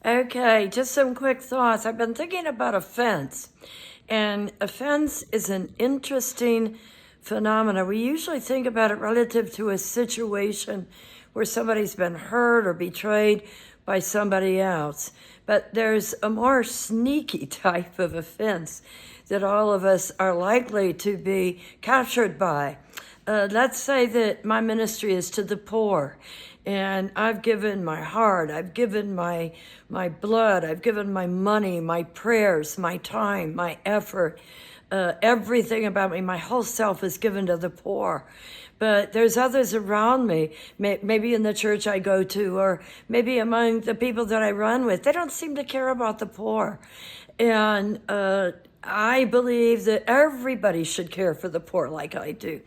Okay, just some quick thoughts. I've been thinking about offense, and offense is an interesting phenomena. We usually think about it relative to a situation where somebody's been hurt or betrayed by somebody else. But there's a more sneaky type of offense that all of us are likely to be captured by. Let's say that my ministry is to the poor, and I've given my heart, I've given my blood, I've given my money, my prayers, my time, my effort, everything about me, my whole self is given to the poor. But there's others around me, maybe in the church I go to, or maybe among the people that I run with. They don't seem to care about the poor. And I believe that everybody should care for the poor like I do.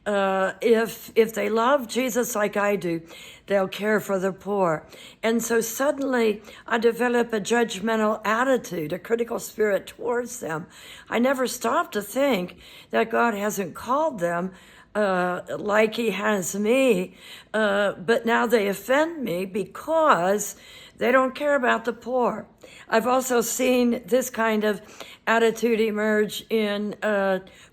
If they love Jesus like I do, they'll care for the poor. And so suddenly I develop a judgmental attitude, a critical spirit towards them. I never stop to think that God hasn't called them like he has me, but now they offend me because they don't care about the poor. I've also seen this kind of attitude emerge in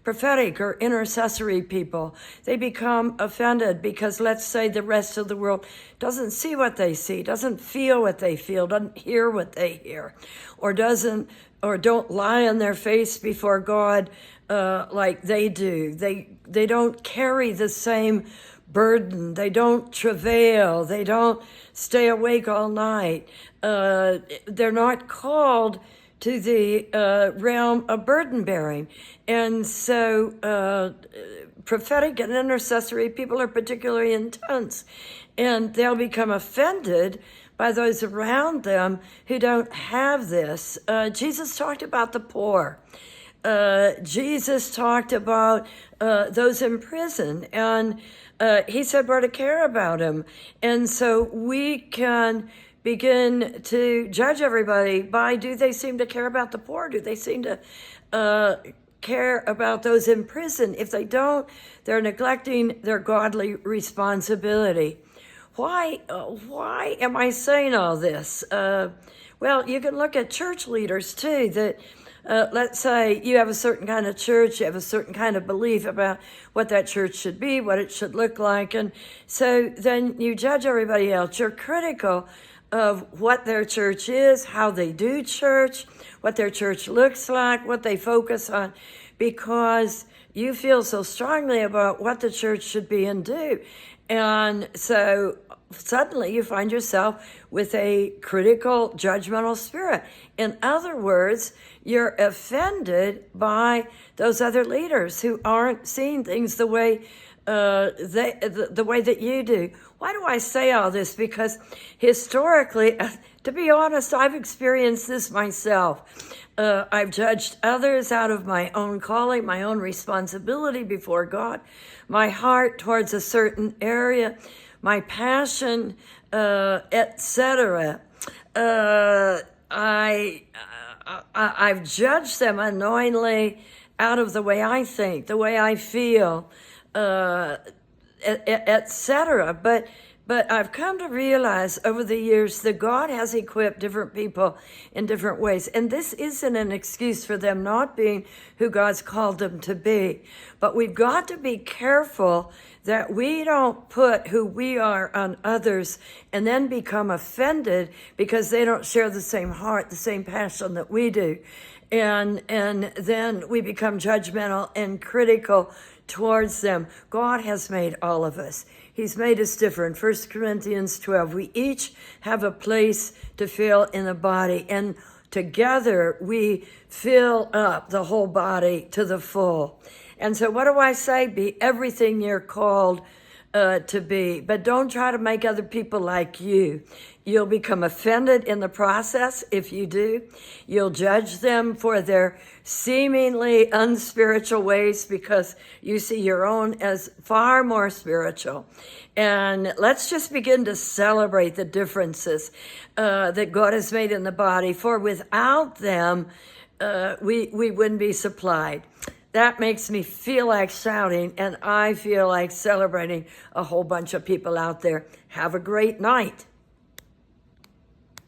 prophetic or intercessory people. They become offended because, let's say, the rest of the world doesn't see what they see, doesn't feel what they feel, doesn't hear what they hear, or don't lie on their face before God like they do. They don't carry the same burden. They don't travail. They don't stay awake all night. They're not called to the realm of burden bearing. And so prophetic and intercessory people are particularly intense, and they'll become offended by those around them who don't have this. Jesus talked about the poor. Jesus talked about those in prison, and he said we're to care about them. And so we can begin to judge everybody by, do they seem to care about the poor? Do they seem to care about those in prison? If they don't, they're neglecting their godly responsibility. Why am I saying all this? Well, you can look at church leaders too, that let's say you have a certain kind of church, you have a certain kind of belief about what that church should be, what it should look like. And so then you judge everybody else. You're critical of what their church is, how they do church, what their church looks like, what they focus on, because you feel so strongly about what the church should be and do. And so suddenly you find yourself with a critical, judgmental spirit. In other words, you're offended by those other leaders who aren't seeing things the way the way that you do. Why do I say all this? Because historically, to be honest, I've experienced this myself. I've judged others out of my own calling, my own responsibility before God, my heart towards a certain area, my passion, etc. I've judged them unknowingly out of the way I think, the way I feel, etc. But I've come to realize over the years that God has equipped different people in different ways. And this isn't an excuse for them not being who God's called them to be. But we've got to be careful that we don't put who we are on others and then become offended because they don't share the same heart, the same passion that we do. And then we become judgmental and critical towards them. God has made all of us. He's made us different. 1 Corinthians 12, we each have a place to fill in the body, and together we fill up the whole body to the full. And so what do I say? Be everything you're called to be, but don't try to make other people like you. You'll become offended in the process if you do. You'll judge them for their seemingly unspiritual ways because you see your own as far more spiritual. And let's just begin to celebrate the differences that God has made in the body, for without them, we wouldn't be supplied. That makes me feel like shouting, and I feel like celebrating a whole bunch of people out there. Have a great night.